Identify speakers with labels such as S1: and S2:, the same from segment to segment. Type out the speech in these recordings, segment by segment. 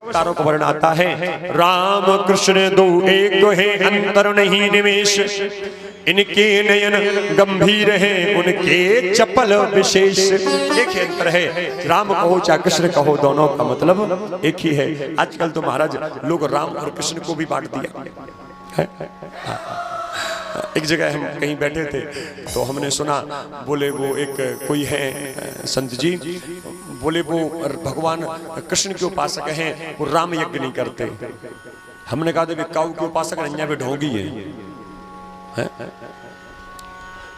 S1: तारों को वर्ण आता है। राम कृष्ण दो एक है, अंतर नहीं निमेश। इनके नयन गंभीर है, उनके चपल विशेष। एक ही अंतर है, राम कहो चाहे कृष्ण कहो, दोनों का मतलब एक ही है। आजकल तो महाराज लोग राम और कृष्ण को भी बांट दिया है। एक जगह हम कहीं बैठे थे तो हमने सुना, बोले वो एक कोई है संत जी, बोले वो भगवान कृष्ण के उपासक हैं, वो राम यज्ञ नहीं करते। हमने कहा था काऊ के उपासक नैया पे ढोंगी है।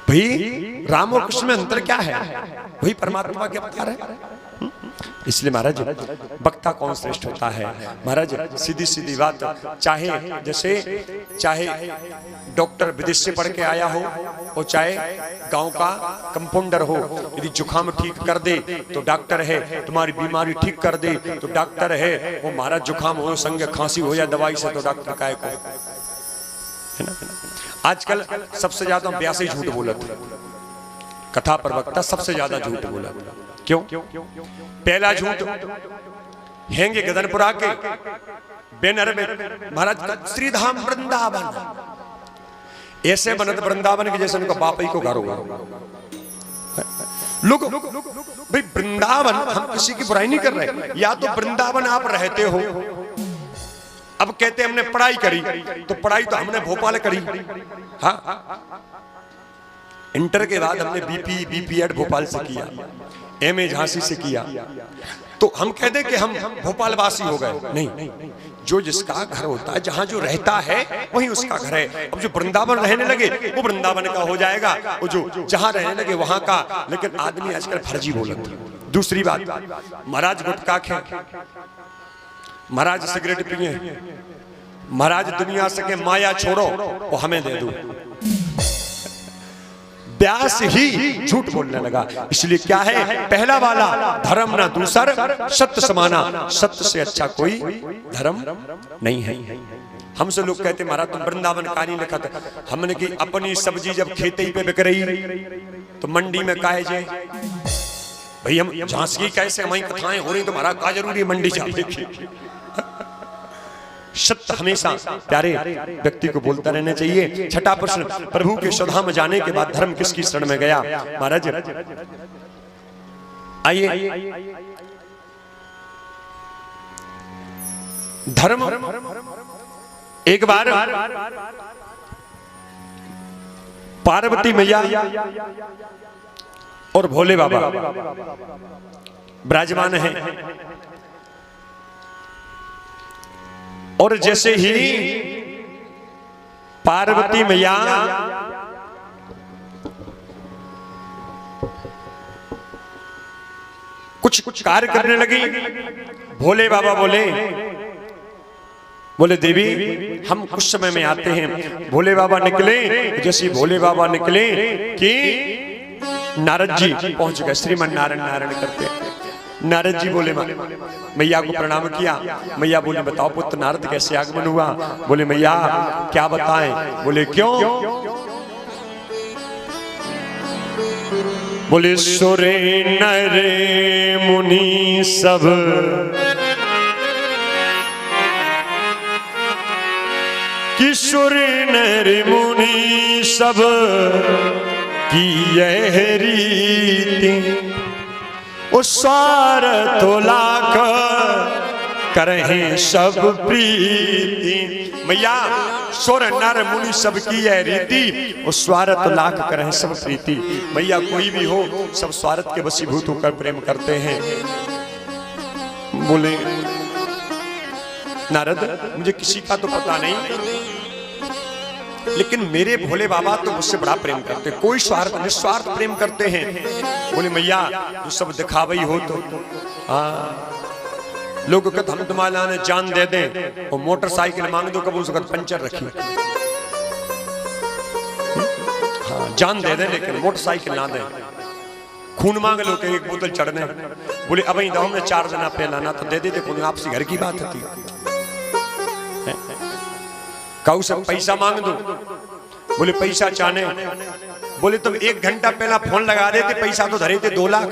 S1: भाई राम और कृष्ण में अंतर क्या है? वही परमात्मा के अवतार है। इसलिए महाराज वक्ता कौन श्रेष्ठ होता है? महाराज सीधी सीधी बात, चाहे डॉक्टर विदेश से पढ़ के आया हो और चाहे गांव का कंपाउंडर हो, यदि जुकाम ठीक कर दे तो डॉक्टर है, तुम्हारी बीमारी ठीक कर दे तो डॉक्टर है। वो महाराज जुकाम हो, संग खांसी हो या दवाई से, तो डॉक्टर का है ना। आजकल सबसे ज्यादा ब्यासी झूठ बोलत, कथा प्रवक्ता सबसे ज्यादा झूठ बोला। क्यों? पहला झूठ हैंगे गदनपुरा के बैनर में महाराज श्रीधाम वृंदावन, ऐसे बनत वृंदावन के जैसे उनका बाप ही को घर होगा। लोग भाई वृंदावन, हम किसी की बुराई नहीं कर रहे, या तो वृंदावन आप रहते हो। अब कहते हमने पढ़ाई करी, तो पढ़ाई तो हमने भोपाल करी। हाँ, इंटर के बाद हमने बीपीएड भोपाल से किया, एमए झांसी से किया, तो हम कहते कि हम भोपाल वासी हो गए। नहीं, जो जिसका घर होता है, जहां जो रहता है वही उसका घर है। अब जो वृंदावन रहने लगे वो वृंदावन का हो जाएगा, वो जो जहां रहने लगे वहां का। लेकिन आदमी आजकल फर्जी बोलत। दूसरी बात, महाराज गुटखा खे, महाराज सिगरेट पिए, महाराज दुनिया से के माया छोड़ो वो हमें दे दो। व्यास ही झूठ बोलने लगा। इसलिए क्या है, पहला वाला धर्म ना दूसर, सत्य समाना, सत्य से अच्छा कोई धर्म नहीं है। हमसे लोग कहते महाराज तुम वृंदावन का नहीं लिखा था। हमने की अपनी सब्जी जब खेती पे बिक रही तो मंडी में काहे जे भाई, हम झांसी कैसे हमारी कथाएं हो रही तो महाराज का जरूरी मंडी जाए। सत्य हमेशा प्यारे व्यक्ति को बोलता रहना चाहिए। छठा प्रश्न, प्रभु के स्वधाम जाने के बाद धर्म किसकी शरण में गया? महाराज आइए, धर्म एक बार पार्वती मैया और भोले बाबा विराजमान है, और जैसे ही पार्वती मैया कुछ कार्य करने लगी, भोले बाबा बोले देवी हम कुछ समय में आते हैं। भोले बाबा निकले, जैसे भोले बाबा निकले कि नारद जी पहुंच गए, श्रीमन नारायण नारायण करते। नारद जी बोले मैया को प्रणाम किया। मैया बोले बताओ पुत्र नारद कैसे आगमन हुआ? बोले मैया क्या बताएं? बोले क्यों? बोले सुरे नरे मुनि सब किशोर नर मुनि सब की यह रीति, उस स्वार तो लाख करें सब प्रीति। मैया सुर नर मुनि सब की यह रीति, उस स्वार्थ लाख करें सब प्रीति। मैया कोई भी हो सब स्वार्थ के वशीभूत होकर प्रेम करते हैं। बोले नारद मुझे किसी का तो पता नहीं, लेकिन मेरे भोले बाबा तो मुझसे बड़ा प्रेम करते, कोई स्वार्थ निस्वार्थ प्रेम करते हैं। बोले मैया तू सब दिखावई हो तो हाँ, लोग कहते हम तुम्हारा ने जान दे दें और मोटरसाइकिल मांग दो, कबूल सकत पंचर रखी। हाँ जान दे दें लेकिन मोटरसाइकिल ना दें, खून मांग लो कि एक बोतल चढ़ने। बोले अब ही दो, हमने 4 जना पहलाना तो दे देते, कोई आपसी घर की बात थी। काऊ सब पैसा मांग दो, बोले पैसा चाहने। बोले तुम 1 घंटा पहला फोन लगा देते, पैसा तो धरे थे 2 लाख।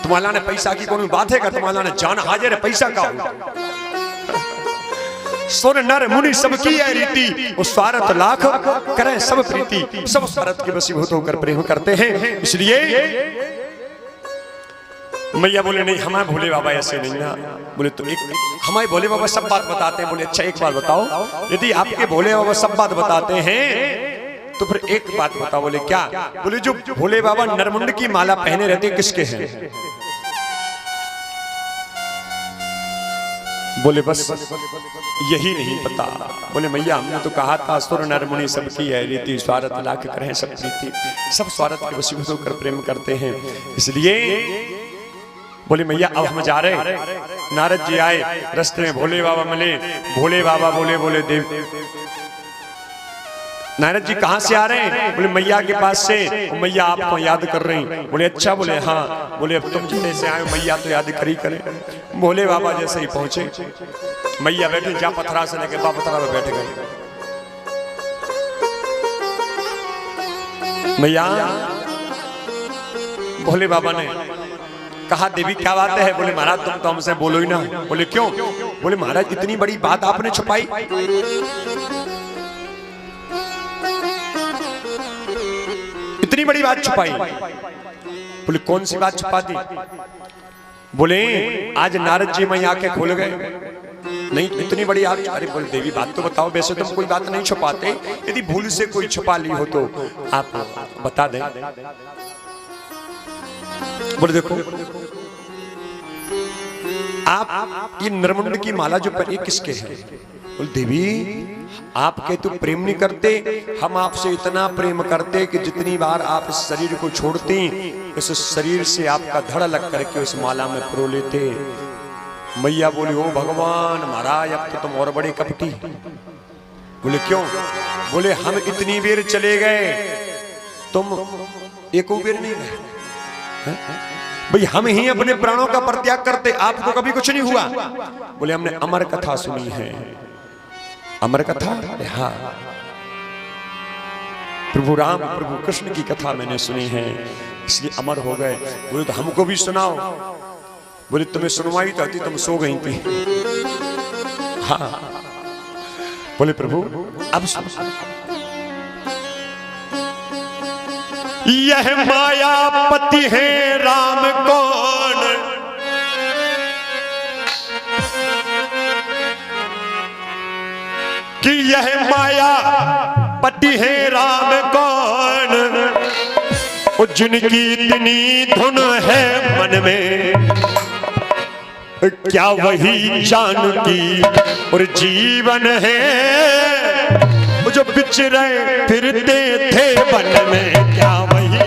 S1: तुम्हारा ने पैसा की कोई बात है, तुम्हारा ने जान हाजिर है पैसा का। सुर नर मुनि सबकी है रीति, वो स्वार्थ लाख करे सब प्रीति, सब स्वार्थ के वशीभूत होकर प्रेम करते हैं। इसलिए मैया बोले नहीं हमारे भोले बाबा ऐसे नहीं ना। बोले तो एक हमारे भोले बाबा सब बात बताते हैं। बोले अच्छा एक बात बताओ, यदि आपके भोले बाबा सब बात बताते हैं तो फिर एक बात बताओ। बोले क्या? बोले जो भोले बाबा नरमुंड की माला पहने रहते किसके हैं? बोले बस यही नहीं पता। बोले मैया हमने तो कहा था सुर नर मुनि सबकी है रीति, स्वार्थ लाख करें सब प्रीति, सब स्वार्थ के वशीभूत होकर प्रेम करते हैं। इसलिए बोले मैया अब हम जा रहे। नारद जी आए, रास्ते में भोले बाबा मिले। भोले बाबा बोले बोले देव नारद जी कहाँ से आ रहे हैं? बोले मैया के पास से। मैया आपको याद कर रही। बोले अच्छा। बोले हाँ। बोले अब तुम जितने से आए मैया तो याद करी करें। भोले बाबा जैसे ही पहुंचे, मैया बैठे जा पथरा से लेके बा पथरा में बैठ गए। मैया भोले बाबा ने कहा देवी क्या बात है? बोले महाराज तुम तो हमसे बोलो ही ना। बोले क्यों? बोले महाराज इतनी बड़ी बात आपने छुपाई। इतनी बड़ी बात छुपाई। बोले कौन सी बात छुपा दी? बोले आज नारद जी में आंखें खोल गए। नहीं इतनी बड़ी आप। अरे बोले देवी बात तो बताओ, वैसे तुम कोई बात नहीं छुपाते, यदि भूल से कोई छुपा ली हो तो आप बता दें। बोले देखो आप ये नरमुंड की माला जो पहनी किसके है? बोले देवी आपके तो प्रेम नहीं करते, हम आपसे इतना प्रेम करते कि जितनी बार आप इस शरीर को छोड़ती इस शरीर से आपका धड़ लग करके उस माला में प्रो लेते। मैया बोली ओ भगवान महाराज अब तो तुम और बड़े कपटी। बोले क्यों? बोले हम इतनी बेर चले गए, तुम एक बेर नहीं गए। भाई हम ही अपने प्राणों का परित्याग करते, आपको कभी कुछ नहीं हुआ। बोले हमने अमर कथा सुनी है। अमर कथा? हाँ प्रभु राम प्रभु कृष्ण की कथा मैंने सुनी है इसलिए अमर हो गए। बोले तो हमको भी सुनाओ। बोले तुम्हें सुनवाई तो आती, तुम सो गई थी। हाँ बोले प्रभु अब यह मायापति है राम कौन, कि यह मायापति है राम कौन, जिनकी इतनी धुन है मन में, क्या वही जानकी और जीवन है, जो बिचरे फिरते थे वन में, क्या वही।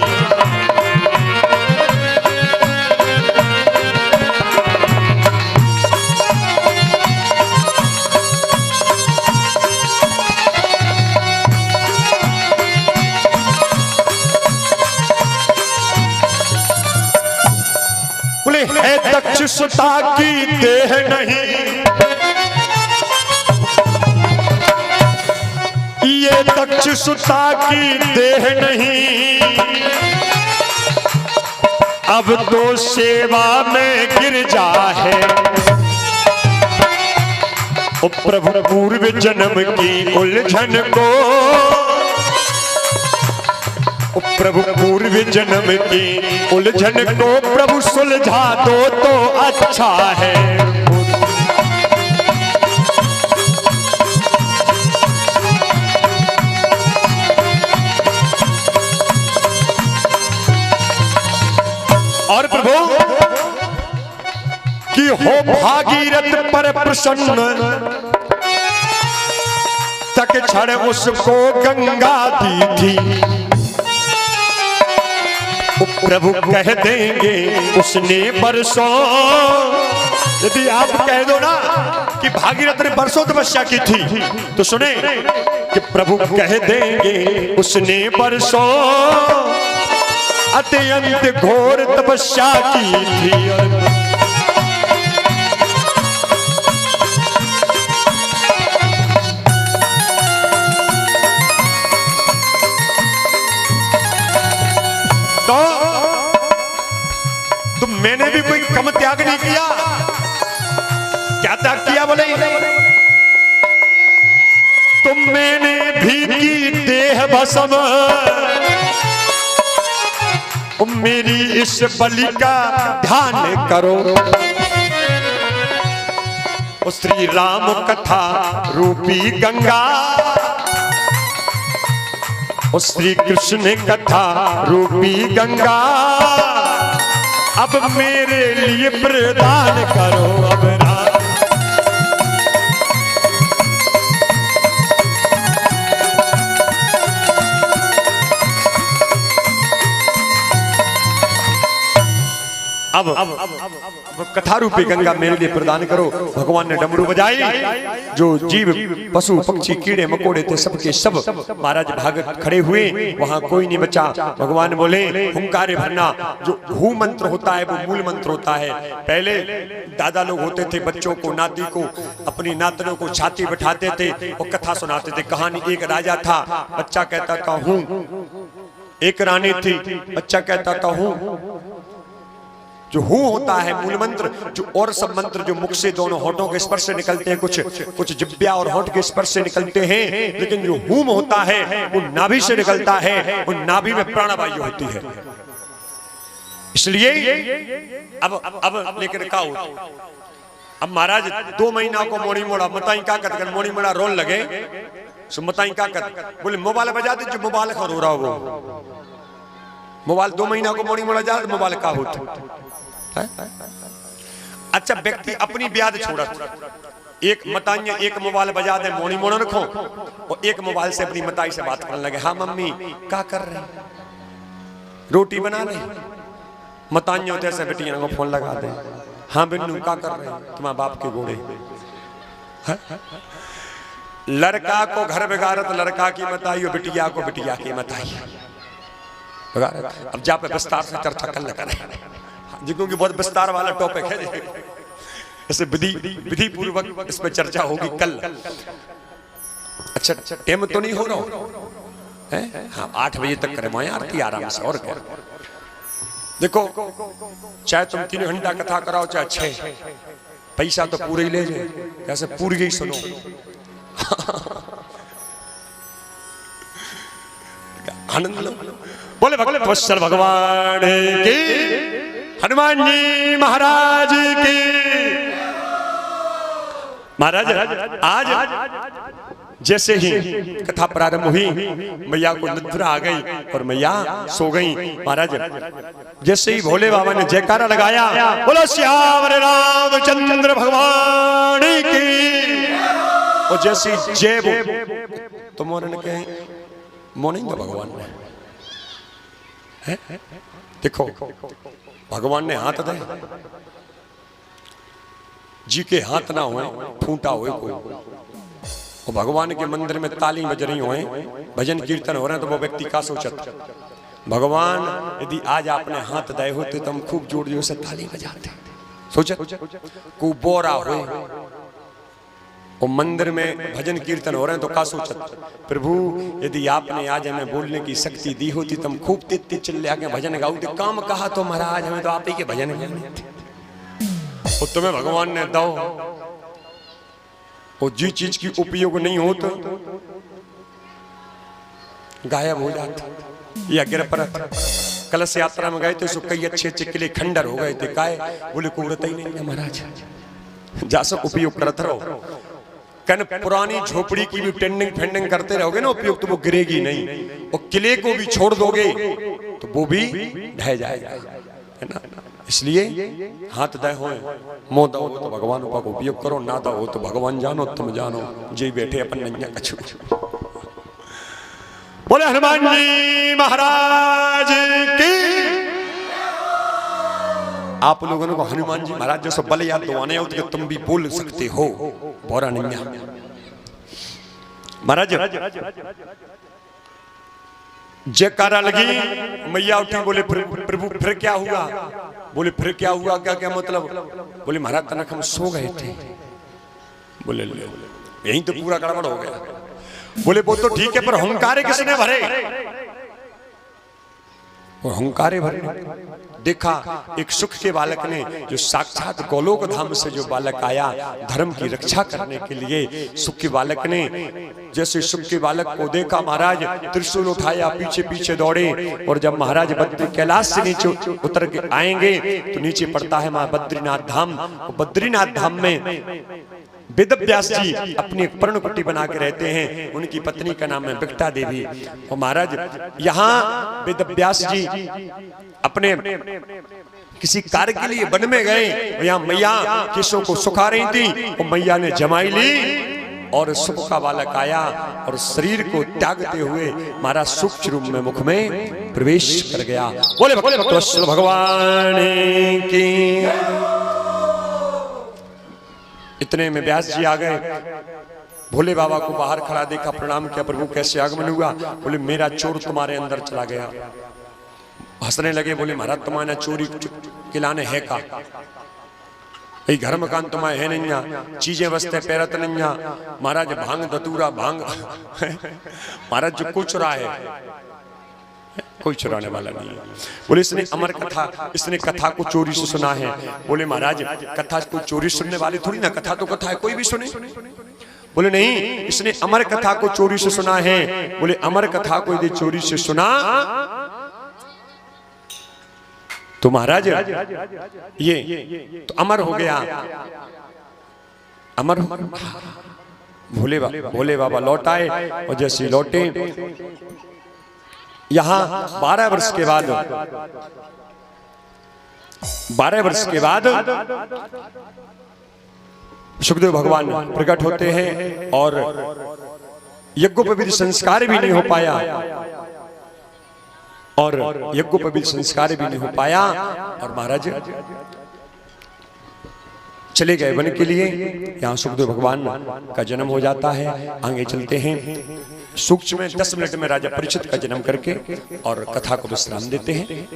S1: बोले है दक्ष सुता की देह नहीं, ये दक्ष सुता की देह नहीं, अब तो सेवा में गिर जा है, ओ प्रभु पूर्व जन्म की उलझन को, ओ प्रभु पूर्व जन्म की उलझन को प्रभु सुलझा दो तो अच्छा है। और प्रभु कि हो भागीरथ पर प्रसन्न, तक क्षण उसको गंगा दी थी, प्रभु कह देंगे उसने बरसों, यदि आप कह दो ना कि भागीरथ ने बरसों तपस्या की थी तो सुने कि प्रभु कह देंगे उसने बरसों अत्यंत घोर तपस्या की थी। तो मैंने भी क्या किया बोले, तुम मैंने भी की देह भस्म, मेरी इस बलि का ध्यान करो। श्री राम कथा रूपी गंगा, श्री कृष्ण कथा रूपी गंगा, अब मेरे लिए प्रदान करो। अब अब कथा रूपी गंगा मेरे लिए प्रदान करो। भगवान ने डमरू बजाई, जो जीव पशु पक्षी कीड़े मकोड़े थे सबके सब महाराज भाग खड़े हुए, वहां कोई नहीं बचा। भगवान बोले हुंकारे भरना, जो हु मंत्र होता है वो मूल मंत्र होता है। पहले दादा लोग होते थे, बच्चों को नाती को अपनी नातनों को छाती बिठाते थे और कथा सुनाते थे। कहानी, एक राजा था, बच्चा कहता था हूं, एक रानी थी, बच्चा कहता था हूं। जो हूं होता है मूल मंत्र, जो और सब मंत्र जो मुख से दोनों होठों के स्पर्श से निकलते हैं, कुछ जिब्या और होठ के स्पर्श से निकलते हैं, लेकिन जो हूं होता है वो नाभि से निकलता है, वो नाभि में प्राणवायु होती है। इसलिए अब लेकर का अब महाराज 2 महीना को मोड़ी मोड़ा मताई का कर मोड़ी मोड़ा रोल लगे, सो मताई का कर बोले मोबाइल बजा दे, जो मोबाइल खा रो रहा वो मोबाइल 2 महीना को मोड़ी मोड़ा जा, मोबाइल का होता। अच्छा, व्यक्ति अपनी ब्याद छोड़त, एक मताइया एक मोबाइल बजा दे मोड़ी मोड़ रखो, और एक मोबाइल से अपनी मताई से बात करने लगे, हाँ मम्मी क्या कर रहे, रोटी बना रहे। मताइया होते ऐसे बेटियां को फोन लगा दे, हाँ बिन्नू क्या कर रहे, तुम्हारे बाप के घोड़े। लड़का को घर बिगाड़त लड़का की मताई, और बिटिया को बिटिया की मताई। अब जा पे विस्तार से चर्चा कर लगा क्योंकि बहुत विस्तार वाला टॉपिक है, ऐसे विधि पूर्वक इस पे चर्चा होगी कल। अच्छा, टाइम तो नहीं हो रहा है, हाँ 8 बजे तक करें माया आरती आराम से। और क्या, देखो चाहे तुम 3 घंटा कथा कराओ चाहे 6, पैसा तो पूरे ही ले जाए, जैसे पूरी ही सुनो। आनंद लो। बोले भगवान भगवान की, हनुमान जी महाराज की। महाराज आज जैसे ही कथा प्रारंभ हुई, मैया को निद्रा आ गई और मैया सो गई। महाराज जैसे ही भोले बाबा ने जयकारा लगाया, बोलो श्याम रामचंद्र भगवान की, और जैसे जय वो तो मोरन के मोनेंगे भगवान ने है? देखो भगवान ने हाथ दे, जी के हाथ ना होए, फूटा होए कोई, और भगवान के मंदिर में ताली बज रही होए, भजन कीर्तन हो रहे हैं, तो वो व्यक्ति का सोचत, भगवान यदि आज आपने हाथ दे होते तो हम खूब जोर जोर से ताली बजाते। सोचत को बोरा होए और मंदिर में भजन कीर्तन हो रहे हैं तो का सोचत, प्रभु यदि आपने आज हमें बोलने की शक्ति दी होती तो हम खूब तेज तेज चिल्ला के भजन गाते। काम कहा तो महाराज हमें तो आप ही के भजन गाने थे, और तुम्हें भगवान ने दो, और जी चीज की उपयोग नहीं हो तो गायब हो जाता या गिर पड़ता। कलश यात्रा में गए थे, सो कई अच्छे अच्छे किले खंडर हो गए थे, काय बोले कुरत ही नहीं है महाराज, जा सब उपयोग करते रहो। कन पुरानी झोपड़ी की भी टेंडिंग फेंडिंग करते रहोगे ना उपयोग, तो वो गिरेगी नहीं, और किले को भी छोड़ दोगे तो वो भी ढह जाएगा, है ना। इसलिए हाथ दे हो मोह दो तो भगवान का उपयोग करो, ना दो तो भगवान जानो तुम जानो, जी बैठे अपन नैया कछु। बोले हनुमान जी महाराज की। आप लोगों को हनुमान जी महाराज जैसे बल याद दवाने हो तो तुम भी बोल सकते हो, बोरा नहीं। महाराज जयकारा लगी, मैया उठी, बोले प्रभु फिर क्या हुआ? बोले फिर क्या हुआ, क्या क्या मतलब? बोले महाराज तनक हम सो गए थे। बोले यही तो पूरा गड़बड़ हो गया। बोले वो तो ठीक है, पर हुंकारे किसने भरे? और हंकारे भरे। देखा एक सुख के बालक ने, जो साक्षात गोलोक धाम से जो बालक आया धर्म की रक्षा करने के लिए, सुख के बालक ने जैसे सुख के बालक को देखा, महाराज त्रिशूल उठाया, पीछे पीछे दौड़े। और जब महाराज बद्री कैलाश से नीचे उतर के आएंगे तो नीचे पड़ता है मां बद्रीनाथ धाम। बद्रीनाथ धाम में वेद व्यास जी अपनी एक पर्णकुटी बना के रहते हैं। उनकी पत्नी का नाम है बिकटा देवी। और महाराज यहाँ वेद व्यास जी अपने किसी कार्य के लिए वन में गए, यहाँ मैया केशों को सुखा रही थी और मैया ने जमाई ली और सुख का बालक आया और शरीर को त्यागते हुए महाराज सूक्ष्म रूप में मुख में प्रवेश कर गया। बोले भक्तवत्सल भगवान की। इतने में व्यास जी आ गए। भोले बाबा को बाहर खड़ा देखा, प्रणाम किया, प्रभु कैसे आगमन हुआ? बोले मेरा चोर तुम्हारे अंदर चला गया। हंसने लगे, बोले महाराज तुम्हारे चोरी किलाने है का? ये घर मकान तुम्हारे है नहीं, चीजें वस्ते पैरत नहीं। महाराज भांग धतूरा भांग महाराज जो कुछ रहा है कोई चुराने वाला नहीं है। बोले इसने अमर कथा, इसने कथा को चोरी से सुना है। बोले महाराज कथा को चोरी सुनने वाले थोड़ी ना, कथा तो कथा है, कोई भी सुने। बोले नहीं, इसने अमर कथा को चोरी से सुना है। बोले अमर कथा को यदि चोरी से सुना तो महाराज ये तो अमर हो गया, अमर हो। भोले बाबा लौट आए और जैसे लौटे यहाँ 12 वर्ष के बाद 12 वर्ष के बाद सुखदेव भगवान प्रकट होते हैं और यज्ञोपवीत संस्कार भी नहीं हो पाया, और यज्ञोपवीत संस्कार भी नहीं हो पाया और महाराज चले गए वन के लिए। यहाँ सुखदेव भगवान का जन्म हो जाता है। आगे चलते हैं। सूक्ष्म में 10 मिनट में राजा परीक्षित का जन्म करके और कथा को विश्राम देते हैं।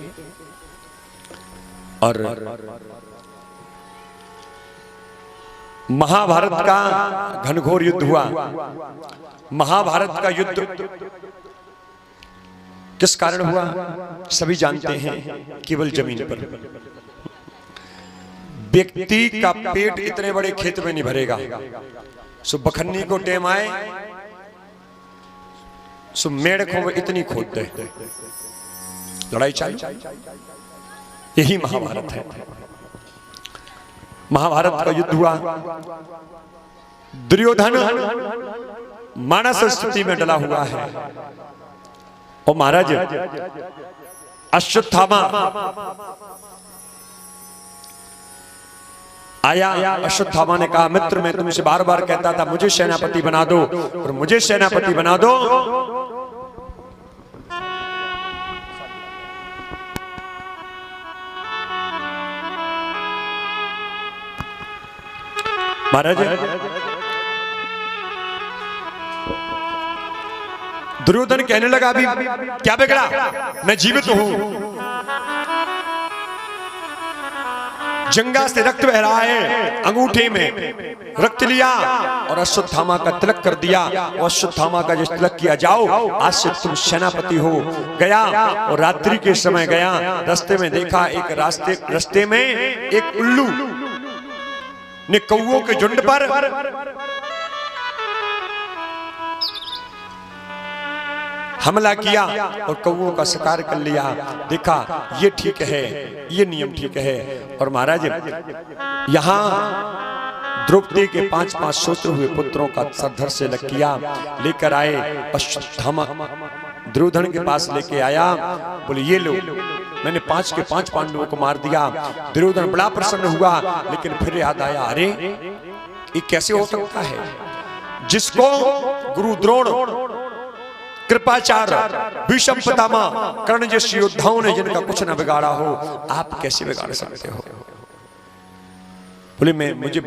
S1: और महाभारत का घनघोर युद्ध हुआ। महाभारत का युद्ध किस कारण हुआ सभी जानते हैं, केवल जमीन पर। व्यक्ति का पेट इतने बड़े खेत में नहीं भरेगा। सो बखन्नी को टेम आए, सो मेढकों में इतनी खोद दे, लड़ाई चालू। यही महाभारत है। महाभारत का युद्ध हुआ। दुर्योधन मानस स्थिति में डला हुआ है और महाराज अश्वत्थामा आया। अश्वत्थामा ने कहा मित्र मैं तुमसे बार बार कहता था मुझे सेनापति बना दो, और मुझे सेनापति बना दो। महाराज दुर्योधन कहने लगा अभी क्या बिगड़ा, मैं जीवित हूं। जंगा से रक्त बह रहा है, अंगूठे में रक्त लिया और अश्वत्थामा का तिलक कर दिया। और अश्वत्थामा का जिस तिलक किया, जाओ आज से तुम सेनापति हो। गया और रात्रि के समय गया, रास्ते में देखा एक रास्ते में एक उल्लू ने कौओं के झुंड पर हमला किया और कौओं का शिकार कर लिया। देखा ये ठीक है, ये नियम ठीक है। और महाराज यहाँ द्रौपदी के 5-5 सोते हुए पुत्रों का सरधर से लग किया लेकर आए। अश्वत्थामा दुर्योधन के पास लेके आया, बोले ये लो, मैंने 5 के 5 पांडवों को मार दिया। दुर्योधन बड़ा प्रसन्न हुआ, लेकिन फिर याद आया अरे ये कैसे हो सकता है, जिसको गुरु द्रोण, कृपाचार्य, भीष्म पितामह, कर्ण जैसे योद्धाओं ने जिनका कुछ न बिगाड़ा हो, आप कैसे बिगाड़ सकते हो। बोले मैं मुझे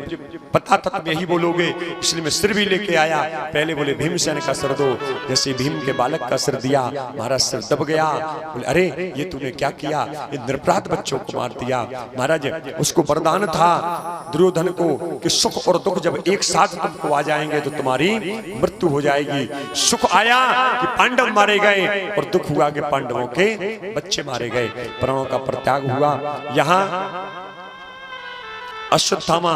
S1: पता था तुम यही बोलोगे, इसलिए मैं सिर भी लेके आया। पहले बोले भीमसेन का सिर दो। जैसे भीम के बालक का सिर दिया, महाराज सिर दब गया। बोले अरे ये तूने क्या किया, ये निरपराध बच्चों को मार दिया। महाराज उसको वरदान था दुर्योधन को कि सुख और दुख जब एक साथ तुमको आ जाएंगे तो तुम्हारी मृत्यु हो जाएगी। सुख आया कि पांडव मारे गए और दुख हुआ कि पांडवों के बच्चे मारे गए, प्राणों का परित्याग हुआ। यहाँ अश्वत्थामा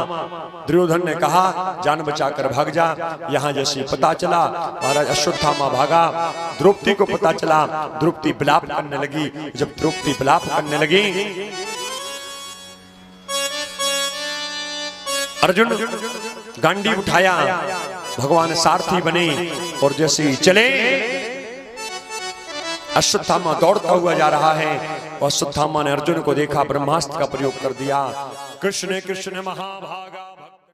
S1: दुर्योधन ने कहा जान बचाकर भाग जा। यहां जैसे पता चला महाराज अश्वत्थामा भागा, द्रौपदी को पता चला, द्रौपदी विलाप करने लगी। जब द्रौपदी विलाप करने लगी, अर्जुन गांडी उठाया, भगवान सारथी बने और जैसे चले अश्वत्थामा दौड़ता हुआ जा रहा है और अश्वत्थामा ने अर्जुन को देखा, ब्रह्मास्त्र का प्रयोग कर दिया। कृष्ण कृष्ण महाभागा।